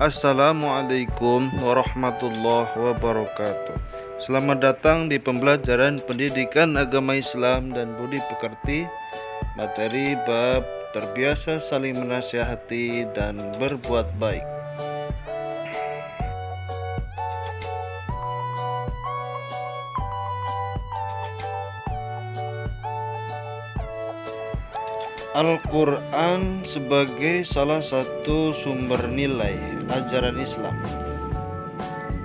Assalamualaikum warahmatullahi wabarakatuh. Selamat datang di pembelajaran pendidikan agama Islam dan budi pekerti. Materi bab terbiasa saling menasihati dan berbuat baik. Al-Quran sebagai salah satu sumber nilai ajaran Islam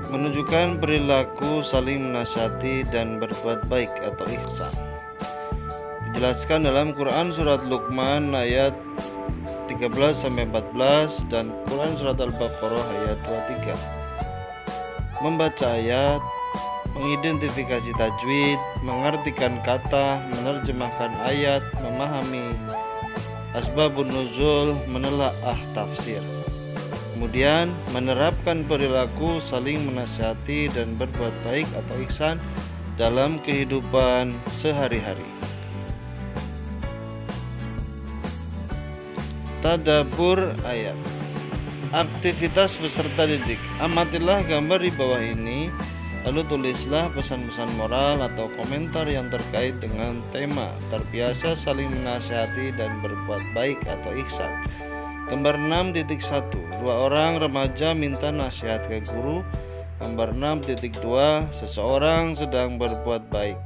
menunjukkan perilaku saling menasihati dan berbuat baik atau ihsan. Dijelaskan dalam Quran surat Luqman ayat 13-14 dan Quran surat Al-Baqarah ayat 23. Membaca ayat, mengidentifikasi tajwid, mengartikan kata, menerjemahkan ayat, memahami asbabun nuzul, menelaah tafsir. Kemudian menerapkan perilaku saling menasihati dan berbuat baik atau ihsan dalam kehidupan sehari-hari. Tadabbur ayat. Aktivitas peserta didik. Amatilah gambar di bawah ini, lalu tulislah pesan-pesan moral atau komentar yang terkait dengan tema terbiasa saling menasihati dan berbuat baik atau ihsan. Gambar 6.1. Dua orang remaja minta nasihat ke guru. Gambar 6.2. Seseorang sedang berbuat baik.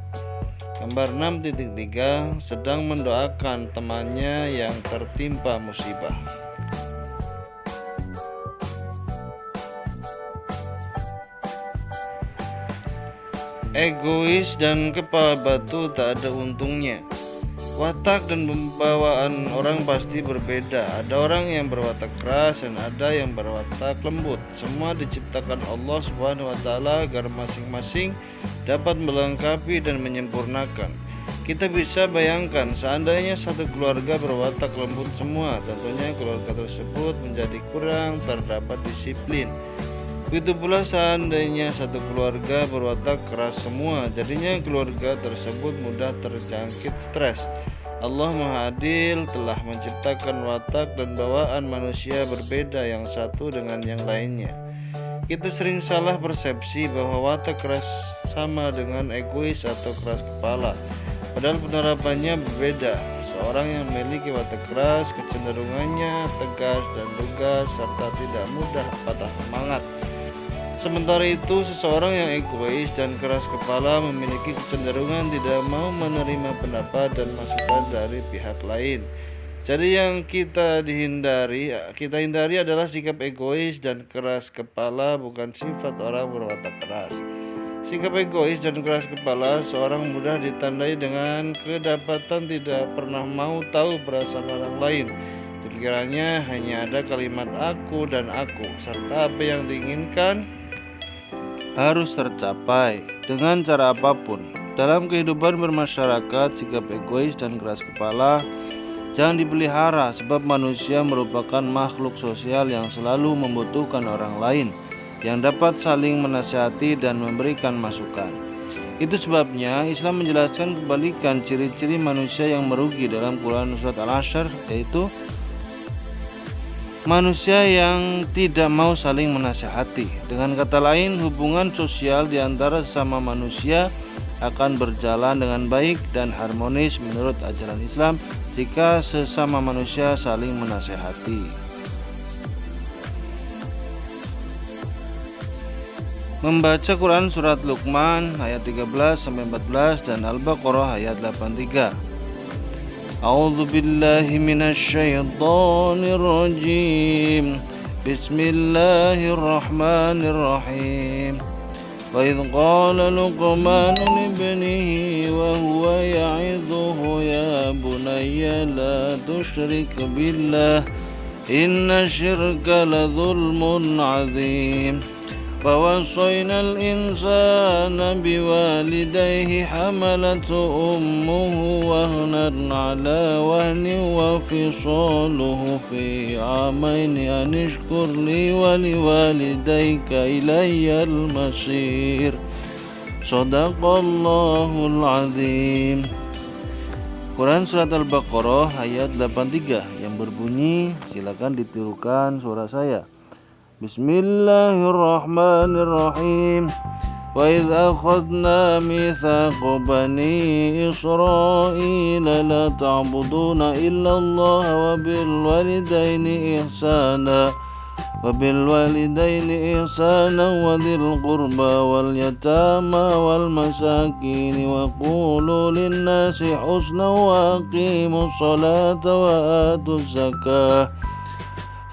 Gambar 6.3. Sedang mendoakan temannya yang tertimpa musibah. Egois dan kepala batu tak ada untungnya. Watak dan pembawaan orang pasti berbeda. Ada orang yang berwatak keras dan ada yang berwatak lembut. Semua diciptakan Allah SWT agar masing-masing dapat melengkapi dan menyempurnakan. Kita bisa bayangkan seandainya satu keluarga berwatak lembut semua, tentunya keluarga tersebut menjadi kurang terdapat disiplin. Begitu pula seandainya satu keluarga berwatak keras semua, jadinya keluarga tersebut mudah terjangkit stres. Allah Maha Adil telah menciptakan watak dan bawaan manusia berbeda yang satu dengan yang lainnya. Kita sering salah persepsi bahwa watak keras sama dengan egois atau keras kepala, padahal penerapannya berbeda. Seorang yang memiliki watak keras kecenderungannya tegas dan lugas serta tidak mudah patah semangat. Sementara itu, seseorang yang egois dan keras kepala memiliki kecenderungan tidak mau menerima pendapat dan masukan dari pihak lain. Jadi yang kita hindari adalah sikap egois dan keras kepala, bukan sifat orang berwatak keras. Sikap egois dan keras kepala seorang mudah ditandai dengan kedapatan tidak pernah mau tahu perasaan orang lain. Di pikirannya hanya ada kalimat aku dan aku, serta apa yang diinginkan harus tercapai dengan cara apapun. Dalam kehidupan bermasyarakat, sikap egois dan keras kepala jangan dipelihara, sebab manusia merupakan makhluk sosial yang selalu membutuhkan orang lain yang dapat saling menasihati dan memberikan masukan. Itu sebabnya Islam menjelaskan kebalikan ciri-ciri manusia yang merugi dalam Quran surat Al-Ashr, yaitu manusia yang tidak mau saling menasihati. Dengan kata lain, hubungan sosial di antara sesama manusia akan berjalan dengan baik dan harmonis menurut ajaran Islam jika sesama manusia saling menasihati. Membaca Quran surat Luqman ayat 13-14 dan Al-Baqarah ayat 83. A'udzu billahi minasyaitonir rajim. Bismillahirrahmanirrahim. Wa idh qala Luqman libnihi wa huwa ya'idhuhu ya bunayya la tusyrik billah inna syirka la dzulmun 'adzim. فوصينا الإنسان بوالديه حملته أمه وهنا على وهن وفصاله في عامين أن اشكر لي ولوالديك إلي المصير صدق الله العظيم. Quran surat Al-Baqarah ayat 83 yang berbunyi, silakan ditirukan suara saya. Bismillahirrahmanirrahim. Wa idh akhadna mitsaq bani Israila la ta'buduna illa Allah wa bil walidaini ihsana wa dhil qurba wal yatama wal masakin wa qulu lin nasi husna wa aqimus salata wa atuz zakah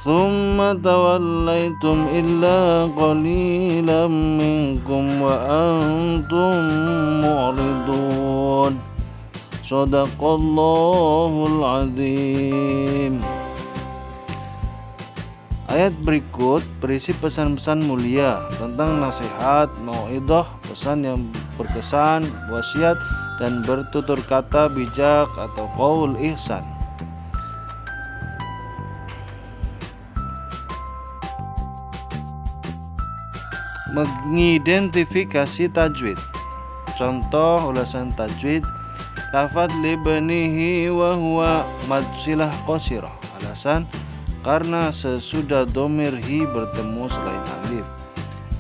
thumma tawallaytum illa qalilan minkum wa antum mu'ridun. Shadaqallahul azim. Ayat berikut berisi pesan-pesan mulia tentang nasihat, mau'idhah, pesan yang berkesan, wasiat, dan bertutur kata bijak atau qaul ihsan. Mengidentifikasi tajwid. Contoh ulasan tajwid: lafadz libnihi wa huwa mad silah qasirah. Alasan: karena sesudah dhamir hi bertemu selain alif.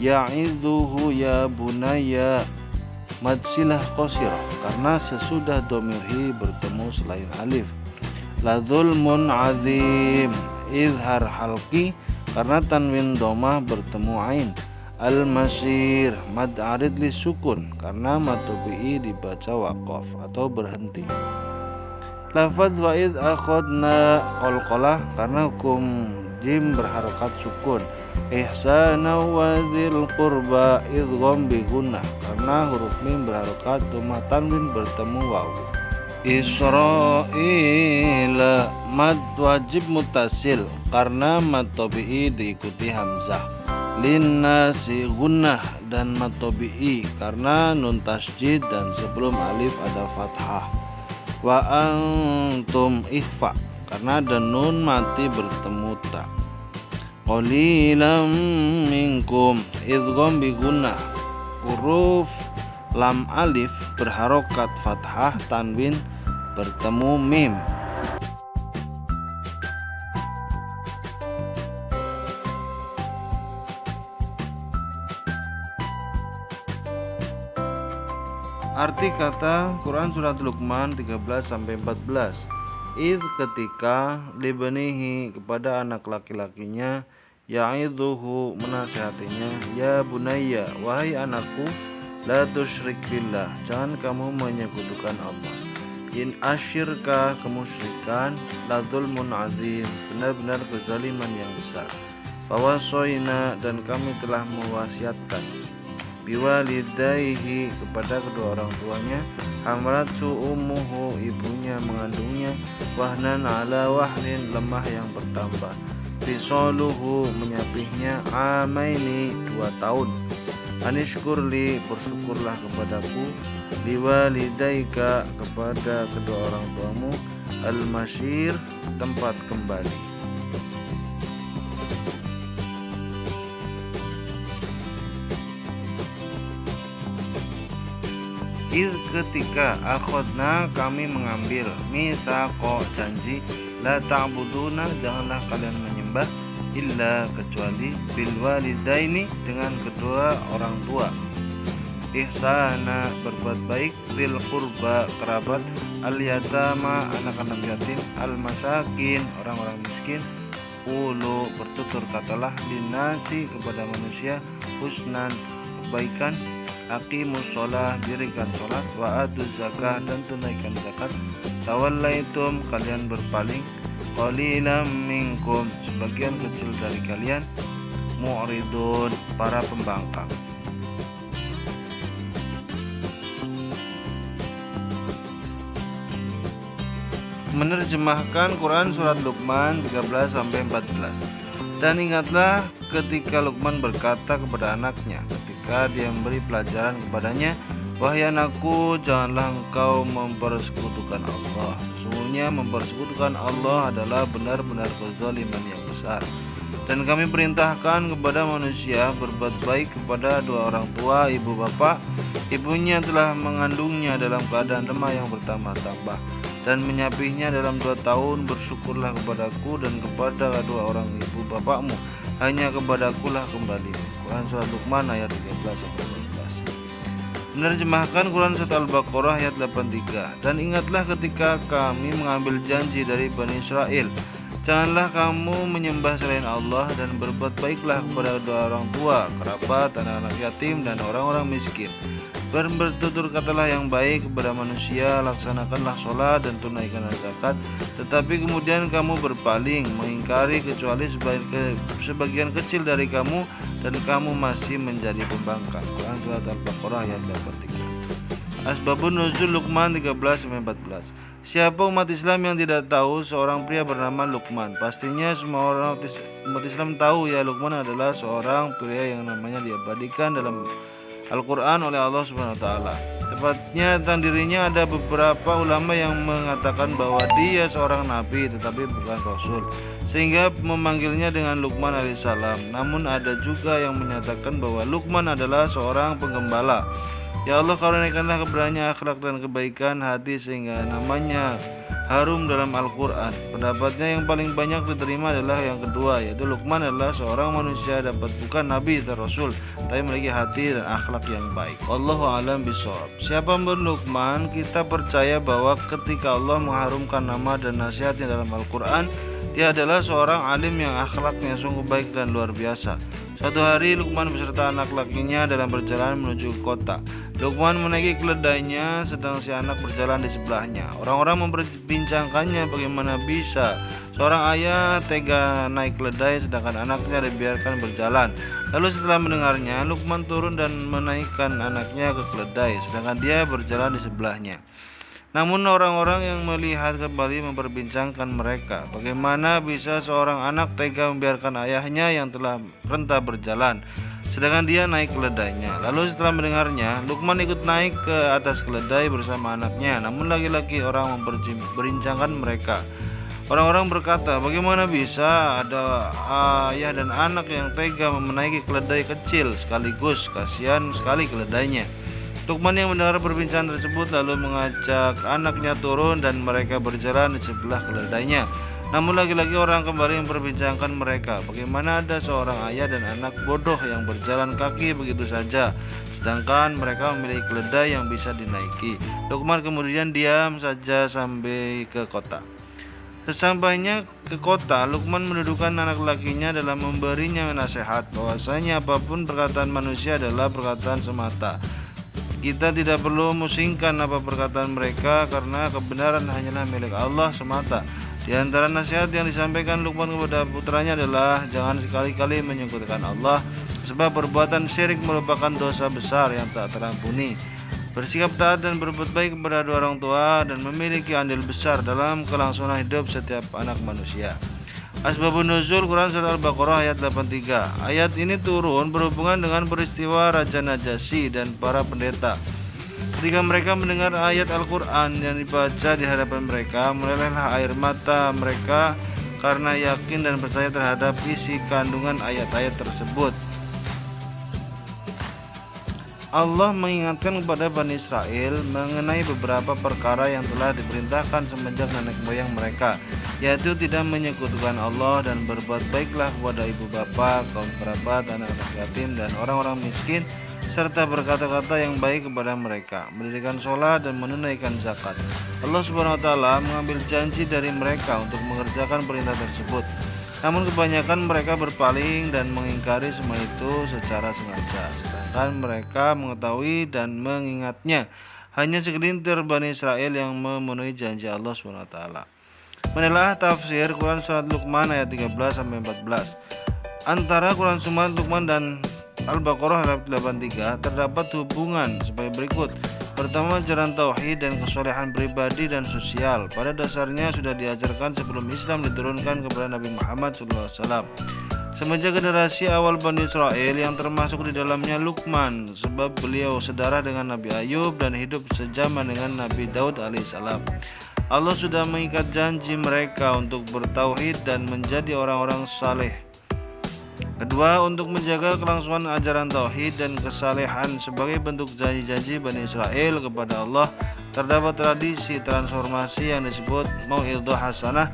Ya'idzuhu ya bunayya, mad silah qasirah, karena sesudah dhamir hi bertemu selain alif. La dzulmun azim, izhar halqi, karena tanwin dhammah bertemu ain. Al-masir, mad arid li sukun, karena mad tabi'i dibaca waqaf atau berhenti. Lafadz wa idh akhadna qalqalah, karena hukum jim berharokat sukun. Ihsana wa dhil qurba idgham bi gunnah, karena huruf mim berharokat dhammah tanwin bertemu waw. Israila, mad wajib mutasil, karena mad tabi'i diikuti hamzah. Linnasi gunnah, dan mad tabi'i karena nun tasjid dan sebelum alif ada fathah. Wa antum ikhfa, karena ada nun mati bertemu ta. Qalilan minkum, idgham bi gunnah, huruf lam alif berharokat fathah tanwin bertemu mim. Arti kata Quran surat Luqman 13-14. Id, ketika, libanihi, kepada anak laki-lakinya, ya'idhuhu, menasihatinya, ya bunayya, wahai anakku, la tusyrik billah, jangan kamu menyekutukan Allah. In asyirka, kemusyrikan, la dzulmun azim, benar-benar kezaliman yang besar. Fawasoina, dan kami telah mewasiatkan, biwalidayhi, kepada kedua orang tuanya, hamalatu ummuhu, ibunya mengandungnya, wahnan ala wahnin, lemah yang bertambah, fisaluhu, menyapihnya, amaini, 2 tahun, anishkurli, bersyukurlah kepadaku, liwalidaika, kepada kedua orang tuamu, al-masyir, tempat kembali. Ketika, akhadna, kami mengambil, mitsaqo, janji, la ta'buduna, janganlah kalian menyembah, illa, kecuali, bil walidaini, dengan kedua orang tua, ihsana, berbuat baik, dzil qurba, kerabat, al yatama, anak-anak yatim, al masakin, orang-orang miskin, ulu, bertutur katalah, linnasi, kepada manusia, husnan, kebaikan, aqimus sholah, dirikan sholat, wa atuz zakah, dan tunaikan zakat, tawallaitum, kalian berpaling, qalilan minkum, sebagian kecil dari kalian, mu'ridun, para pembangkang. Menerjemahkan Quran surat Luqman 13-14. Dan ingatlah ketika Luqman berkata kepada anaknya ketika dia memberi pelajaran kepadanya, wahai anakku, janganlah engkau mempersekutukan Allah. Sesungguhnya mempersekutukan Allah adalah benar-benar kezaliman yang besar. Dan kami perintahkan kepada manusia berbuat baik kepada dua orang tua, ibu bapak. Ibunya telah mengandungnya dalam keadaan lemah yang bertambah-tambah dan menyapihnya dalam 2 tahun. Bersyukurlah kepadaku dan kepada kedua orang ibu bapakmu. hanya kepadakulah kembali. Quran Surat Luqman ayat 13-14. Menerjemahkan Quran Surat Al-Baqarah ayat 83. Dan ingatlah ketika kami mengambil janji dari Bani Israel, janganlah kamu menyembah selain Allah dan berbuat baiklah kepada kedua orang tua, kerabat, anak-anak yatim, dan orang-orang miskin. Bertutur katalah yang baik kepada manusia, laksanakanlah sholat dan tunaikanlah zakat. Tetapi kemudian kamu berpaling, mengingkari kecuali sebagian kecil dari kamu, dan kamu masih menjadi pembangkang. Quran Surat Al-Baqarah ayat 83. Asbabun Nuzul Luqman 13-14. Siapa umat Islam yang tidak tahu seorang pria bernama Luqman? Pastinya semua orang umat Islam tahu ya, Luqman adalah seorang pria yang namanya diabadikan dalam Al-Quran oleh Allah Subhanahu wa Ta'ala. Tepatnya tentang dirinya ada beberapa ulama yang mengatakan bahwa dia seorang nabi tetapi bukan rasul, sehingga memanggilnya dengan Luqman alaihissalam. Namun ada juga yang menyatakan bahwa Luqman adalah seorang penggembala. Ya Allah, karuniakanlah keberanian, akhlak dan kebaikan hati sehingga namanya harum dalam Al-Quran. Pendapatnya yang paling banyak diterima adalah yang kedua, yaitu Luqman adalah seorang manusia dapat bukan nabi dan rasul, tapi memiliki hati dan akhlak yang baik. Wallahu a'lam bishawab. Siapa Luqman? Kita percaya bahwa ketika Allah mengharumkan nama dan nasihatnya dalam Al-Quran, dia adalah seorang alim yang akhlaknya sungguh baik dan luar biasa. Suatu hari Luqman beserta anak lakinya dalam perjalanan menuju kota. Luqman menaiki keledainya sedang si anak berjalan di sebelahnya. Orang-orang memperbincangkannya bagaimana bisa seorang ayah tega naik keledai sedangkan anaknya dibiarkan berjalan. Lalu setelah mendengarnya, Luqman turun dan menaikkan anaknya ke keledai sedangkan dia berjalan di sebelahnya. Namun orang-orang yang melihat kembali memperbincangkan mereka, bagaimana bisa seorang anak tega membiarkan ayahnya yang telah renta berjalan sedangkan dia naik keledainya. Lalu setelah mendengarnya, Luqman ikut naik ke atas keledai bersama anaknya. Namun lagi-lagi orang memperbincangkan mereka. Orang-orang berkata, bagaimana bisa ada ayah dan anak yang tega menaiki keledai kecil sekaligus, kasihan sekali keledainya. Luqman yang mendengar perbincangan tersebut lalu mengajak anaknya turun dan mereka berjalan di sebelah keledainya. Namun lagi-lagi orang kembali memperbincangkan mereka, bagaimana ada seorang ayah dan anak bodoh yang berjalan kaki begitu saja, sedangkan mereka memiliki keledai yang bisa dinaiki. Luqman kemudian diam saja sampai ke kota. Sesampainya ke kota, Luqman mendudukan anak lakinya dalam memberinya nasihat bahwasanya apapun perkataan manusia adalah perkataan semata. Kita tidak perlu musingkan apa perkataan mereka karena kebenaran hanyalah milik Allah semata. Di antara nasihat yang disampaikan Luqman kepada putranya adalah jangan sekali-kali menyekutukan Allah, sebab perbuatan syirik merupakan dosa besar yang tak terampuni. Bersikap taat dan berbuat baik kepada dua orang tua dan memiliki andil besar dalam kelangsungan hidup setiap anak manusia. Asbabun Nuzul Quran Surat Al-Baqarah ayat 83. Ayat ini turun berhubungan dengan peristiwa Raja Najasyi dan para pendeta. Ketika mereka mendengar ayat Al-Quran yang dibaca di hadapan mereka, melelehlah air mata mereka karena yakin dan percaya terhadap isi kandungan ayat-ayat tersebut. Allah mengingatkan kepada Bani Israel mengenai beberapa perkara yang telah diperintahkan semenjak nenek moyang mereka, yaitu tidak menyekutukan Allah dan berbuat baiklah kepada ibu bapa, kaum kerabat, anak-anak yatim, dan orang-orang miskin, serta berkata-kata yang baik kepada mereka, mendirikan sholat dan menunaikan zakat. Allah Subhanahu wa Ta'ala mengambil janji dari mereka untuk mengerjakan perintah tersebut. Namun kebanyakan mereka berpaling dan mengingkari semua itu secara sengaja, sedangkan mereka mengetahui dan mengingatnya. Hanya segelintir Bani Israel yang memenuhi janji Allah Subhanahu wa Ta'ala. Menelaah tafsir Quran Surat Luqman ayat 13-14. Antara Quran Surat Luqman dan Al-Baqarah ayat 83 terdapat hubungan sebagai berikut. Pertama, ajaran tauhid dan kesolehan pribadi dan sosial pada dasarnya sudah diajarkan sebelum Islam diturunkan kepada Nabi Muhammad SAW. Semenjak generasi awal Bani Israel yang termasuk di dalamnya Luqman, sebab beliau sedarah dengan Nabi Ayub dan hidup sejaman dengan Nabi Daud alaihissalam. Allah sudah mengikat janji mereka untuk bertauhid dan menjadi orang-orang saleh. Kedua, untuk menjaga kelangsungan ajaran tauhid dan kesalehan sebagai bentuk janji-janji Bani Israel kepada Allah, terdapat tradisi transformasi yang disebut Mau'idhah Hasanah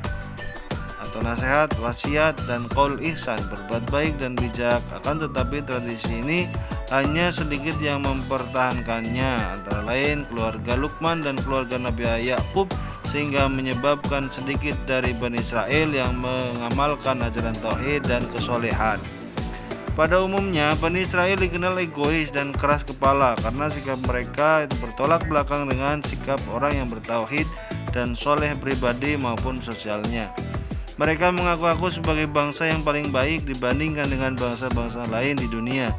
atau nasihat, wasiat, dan qaul ihsan, berbuat baik dan bijak. Akan tetapi tradisi ini hanya sedikit yang mempertahankannya, antara lain keluarga Luqman dan keluarga Nabi Yakub, sehingga menyebabkan sedikit dari Bani Israel yang mengamalkan ajaran tauhid dan kesolehan. Pada umumnya, Bani Israel dikenal egois dan keras kepala karena sikap mereka bertolak belakang dengan sikap orang yang bertauhid dan soleh pribadi maupun sosialnya. Mereka mengaku-ngaku sebagai bangsa yang paling baik dibandingkan dengan bangsa-bangsa lain di dunia.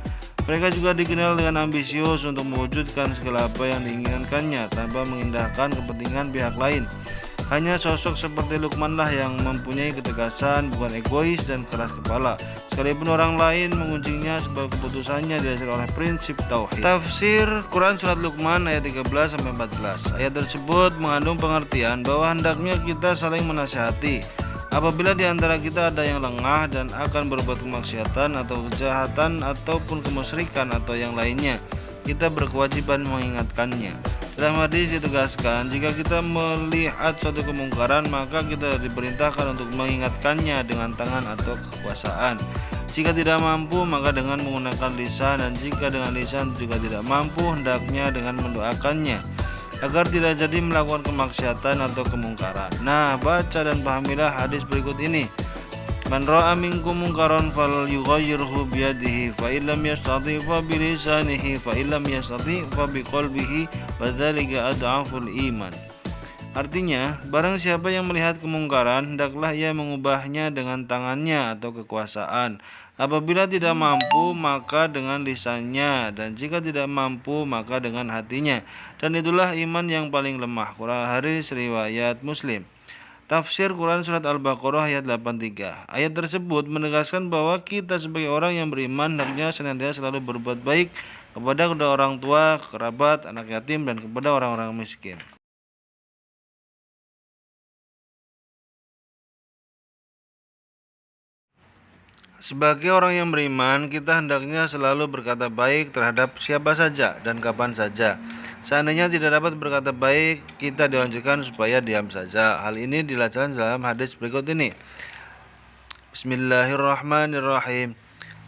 Mereka juga dikenal dengan ambisius untuk mewujudkan segala apa yang diinginkannya tanpa mengindahkan kepentingan pihak lain. Hanya sosok seperti Luqman lah yang mempunyai ketegasan, bukan egois dan keras kepala, sekalipun orang lain menguncinya sebab keputusannya didasari oleh prinsip tauhid. Tafsir Quran Surat Luqman ayat 13-14. Ayat tersebut mengandung pengertian bahwa hendaknya kita saling menasihati apabila di antara kita ada yang lengah dan akan berbuat kemaksiatan atau kejahatan ataupun kemusyrikan atau yang lainnya. Kita berkewajiban mengingatkannya. Dalam hadis ditegaskan, jika kita melihat suatu kemungkaran, maka kita diperintahkan untuk mengingatkannya dengan tangan atau kekuasaan. Jika tidak mampu, maka dengan menggunakan lisan, dan jika dengan lisan juga tidak mampu, hendaknya dengan mendoakannya agar tidak jadi melakukan kemaksiatan atau kemungkaran. Nah, baca dan pahamilah hadis berikut ini. Man ra'a minkum munkaran falyughayyirhu biyadihi fa illam yastati' fa bilisanihi fa illam yastati' fa biqalbihi wa dzalika ad'aful iman. Artinya, barang siapa yang melihat kemungkaran, hendaklah ia mengubahnya dengan tangannya atau kekuasaan. Apabila tidak mampu, maka dengan lisannya, dan jika tidak mampu, maka dengan hatinya. Dan itulah iman yang paling lemah. Quran hadis riwayat Muslim. Tafsir Quran Surat Al-Baqarah ayat 83. Ayat tersebut menegaskan bahwa kita sebagai orang yang beriman hendaknya senantiasa selalu berbuat baik kepada kedua orang tua, kerabat, anak yatim, dan kepada orang-orang miskin. Sebagai orang yang beriman, kita hendaknya selalu berkata baik terhadap siapa saja dan kapan saja. Seandainya tidak dapat berkata baik, kita dianjurkan supaya diam saja. Hal ini dilakukan dalam hadis berikut ini. Bismillahirrahmanirrahim.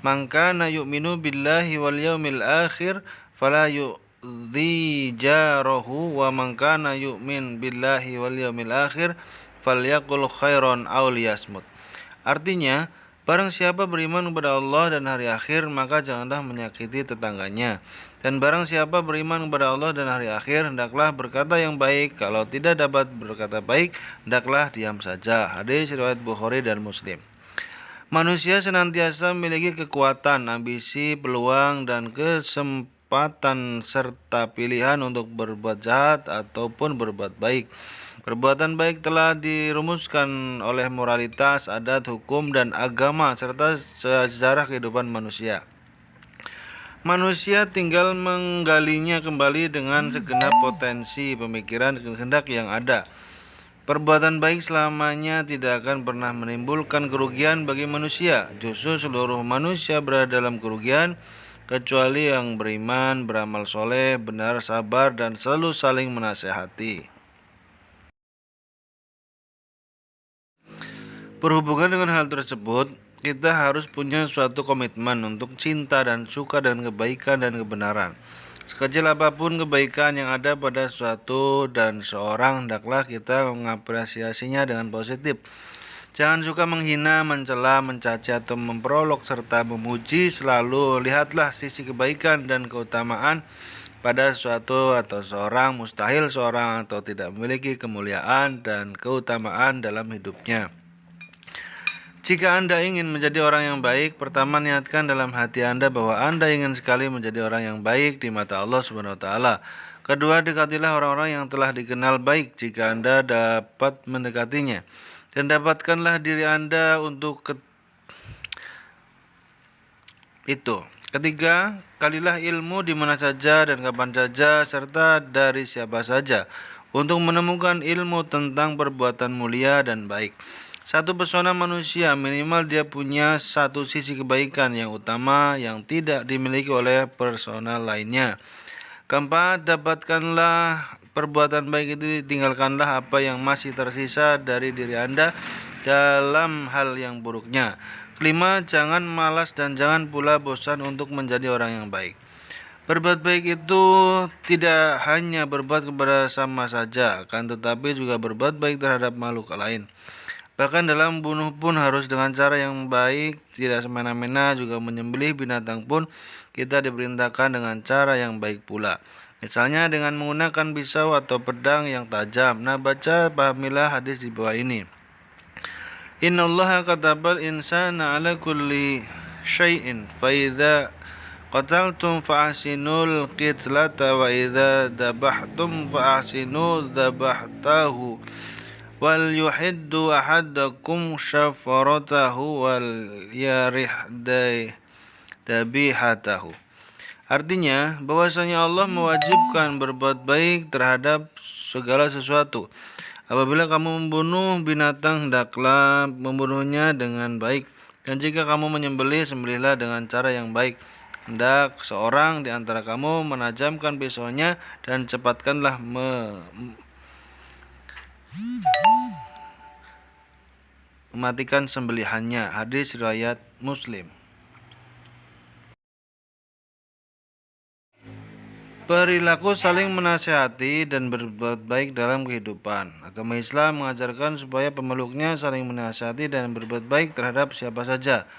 Man kana yu'minu billahi wal yaumil akhir fala yu'dhi jarahu wa man kana yu'min billahi wal yaumil akhir falyaqul khairan aw liyasmut. Artinya, barang siapa beriman kepada Allah dan hari akhir, maka janganlah menyakiti tetangganya. Dan barang siapa beriman kepada Allah dan hari akhir, hendaklah berkata yang baik. Kalau tidak dapat berkata baik, hendaklah diam saja. Hadis riwayat Bukhari dan Muslim. Manusia senantiasa memiliki kekuatan, ambisi, peluang, dan kesempatan serta pilihan untuk berbuat jahat ataupun berbuat baik. Perbuatan baik telah dirumuskan oleh moralitas, adat, hukum, dan agama serta sejarah kehidupan manusia. Manusia tinggal menggalinya kembali dengan segenap potensi pemikiran dan kehendak yang ada. Perbuatan baik selamanya tidak akan pernah menimbulkan kerugian bagi manusia. Justru seluruh manusia berada dalam kerugian, kecuali yang beriman, beramal soleh, benar, sabar, dan selalu saling menasehati. Berhubungan dengan hal tersebut, kita harus punya suatu komitmen untuk cinta dan suka dan kebaikan dan kebenaran. Sekecil apapun kebaikan yang ada pada suatu dan seorang, hendaklah kita mengapresiasinya dengan positif. Jangan suka menghina, mencela, mencaci, atau memperolok serta memuji. Selalu lihatlah sisi kebaikan dan keutamaan pada suatu atau seorang. Mustahil seorang atau tidak memiliki kemuliaan dan keutamaan dalam hidupnya. Jika Anda ingin menjadi orang yang baik, pertama niatkan dalam hati Anda bahwa Anda ingin sekali menjadi orang yang baik di mata Allah Subhanahu wa taala. Kedua, dekatilah orang-orang yang telah dikenal baik jika Anda dapat mendekatinya. Dan dapatkanlah diri Anda untuk itu. Ketiga, kalilah ilmu di mana saja dan kapan saja serta dari siapa saja untuk menemukan ilmu tentang perbuatan mulia dan baik. Satu pesona manusia, minimal dia punya satu sisi kebaikan yang utama yang tidak dimiliki oleh persona lainnya. Keempat, dapatkanlah perbuatan baik itu, tinggalkanlah apa yang masih tersisa dari diri Anda dalam hal yang buruknya. Kelima, jangan malas dan jangan pula bosan untuk menjadi orang yang baik. Berbuat baik itu tidak hanya berbuat kepada sama saja, akan tetapi juga berbuat baik terhadap makhluk lain. Bahkan dalam bunuh pun harus dengan cara yang baik, tidak semena-mena. Juga menyembelih binatang pun kita diperintahkan dengan cara yang baik pula. Misalnya dengan menggunakan pisau atau pedang yang tajam. Nah, pahamilah hadis di bawah ini. Innallaha katabal insana ala kulli syai'in fa idza qataltum fa ahsinul qitlata wa idza dabahtum fa ahsinu dabahtahu wal yuhiddu ahadakum syafaratahu wal yarih dabihatahu. Artinya bahwasanya Allah mewajibkan berbuat baik terhadap segala sesuatu. Apabila kamu membunuh binatang, hendaklah membunuhnya dengan baik. Dan jika kamu menyembelih, sembelihlah dengan cara yang baik. Hendak seorang di antara kamu menajamkan pisaunya dan cepatkanlah mematikan sembelihannya. Hadis riwayat Muslim. Perilaku saling menasihati dan berbuat baik dalam kehidupan. Agama Islam mengajarkan supaya pemeluknya saling menasihati dan berbuat baik terhadap siapa saja.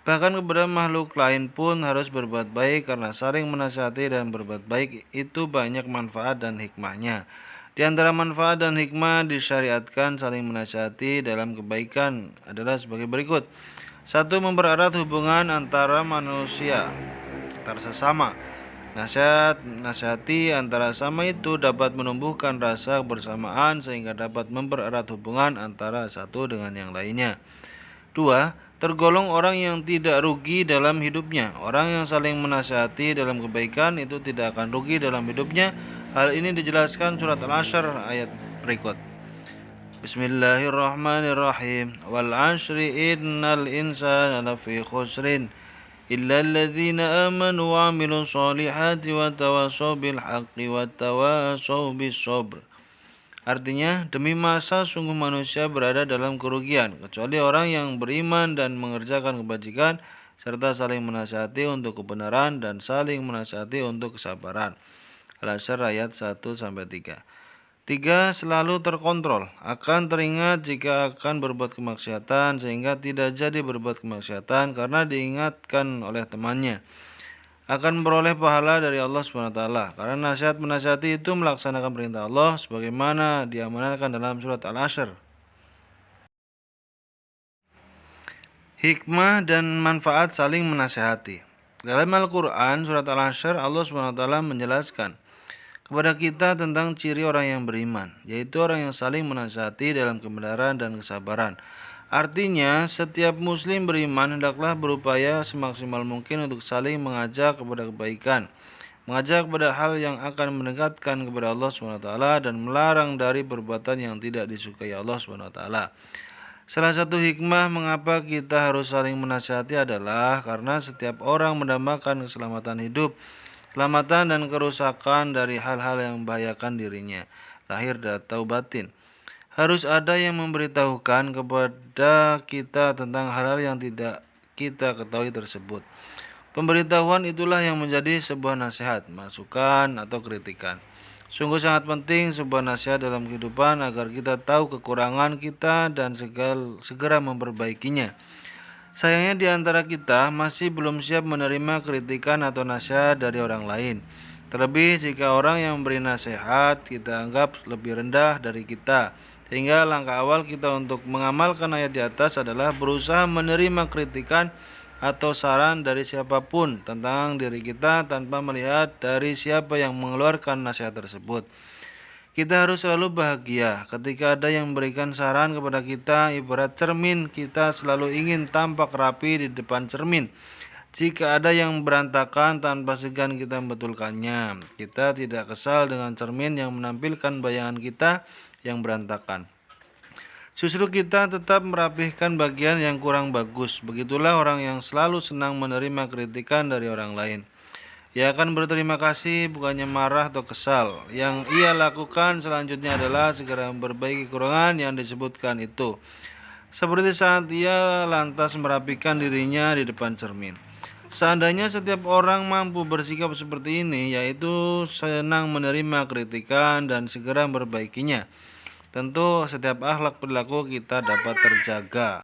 Bahkan kepada makhluk lain pun harus berbuat baik, karena saling menasihati dan berbuat baik itu banyak manfaat dan hikmahnya. Di antara manfaat dan hikmah disyariatkan saling menasihati dalam kebaikan adalah sebagai berikut. 1. Mempererat hubungan antara manusia antar sesama. Nasihati antara sama itu dapat menumbuhkan rasa kebersamaan sehingga dapat mempererat hubungan antara satu dengan yang lainnya. 2. Tergolong orang yang tidak rugi dalam hidupnya. Orang yang saling menasihati dalam kebaikan itu tidak akan rugi dalam hidupnya. Hal ini dijelaskan surat Al-Ashr ayat berikut. Bismillahirrahmanirrahim. Wal 'ashri innal insana lafi khusrin illa alladzina amanu wa 'amilus solihati wa tawassaw bil haqqi wa tawassaw bis sabr. Artinya, demi masa sungguh manusia berada dalam kerugian, kecuali orang yang beriman dan mengerjakan kebajikan, serta saling menasihati untuk kebenaran dan saling menasihati untuk kesabaran. Al-Ashr ayat 1-3. 3. Selalu terkontrol, akan teringat jika akan berbuat kemaksiatan, sehingga tidak jadi berbuat kemaksiatan karena diingatkan oleh temannya. Akan beroleh pahala dari Allah SWT, karena nasihat menasihati itu melaksanakan perintah Allah sebagaimana diamanatkan dalam surat Al-Ashr. Hikmah dan manfaat saling menasihati. Dalam Al-Quran surat Al-Ashr, Allah SWT menjelaskan kepada kita tentang ciri orang yang beriman, yaitu orang yang saling menasihati dalam kebenaran dan kesabaran. Artinya, setiap muslim beriman hendaklah berupaya semaksimal mungkin untuk saling mengajak kepada kebaikan, mengajak kepada hal yang akan mendekatkan kepada Allah SWT, dan melarang dari perbuatan yang tidak disukai Allah SWT. Salah satu hikmah mengapa kita harus saling menasihati adalah karena setiap orang mendambakan keselamatan hidup, keselamatan dan kerusakan dari hal-hal yang membahayakan dirinya, lahir atau batin. Harus ada yang memberitahukan kepada kita tentang hal-hal yang tidak kita ketahui tersebut. Pemberitahuan itulah yang menjadi sebuah nasihat, masukan atau kritikan. Sungguh sangat penting sebuah nasihat dalam kehidupan agar kita tahu kekurangan kita dan segera memperbaikinya. Sayangnya di antara kita masih belum siap menerima kritikan atau nasihat dari orang lain. Terlebih jika orang yang memberi nasihat kita anggap lebih rendah dari kita. Sehingga langkah awal kita untuk mengamalkan ayat di atas adalah berusaha menerima kritikan atau saran dari siapapun tentang diri kita tanpa melihat dari siapa yang mengeluarkan nasihat tersebut. Kita harus selalu bahagia ketika ada yang memberikan saran kepada kita. Ibarat cermin, kita selalu ingin tampak rapi di depan cermin. Jika ada yang berantakan, tanpa segan kita membetulkannya. Kita tidak kesal dengan cermin yang menampilkan bayangan kita yang berantakan. Justru kita tetap merapihkan bagian yang kurang bagus. Begitulah orang yang selalu senang menerima kritikan dari orang lain. Ia akan berterima kasih, bukannya marah atau kesal. Yang ia lakukan selanjutnya adalah segera memperbaiki kekurangan yang disebutkan itu. seperti saat ia lantas merapikan dirinya di depan cermin. Seandainya setiap orang mampu bersikap seperti ini, yaitu senang menerima kritikan dan segera memperbaikinya, tentu setiap akhlak perilaku kita dapat terjaga.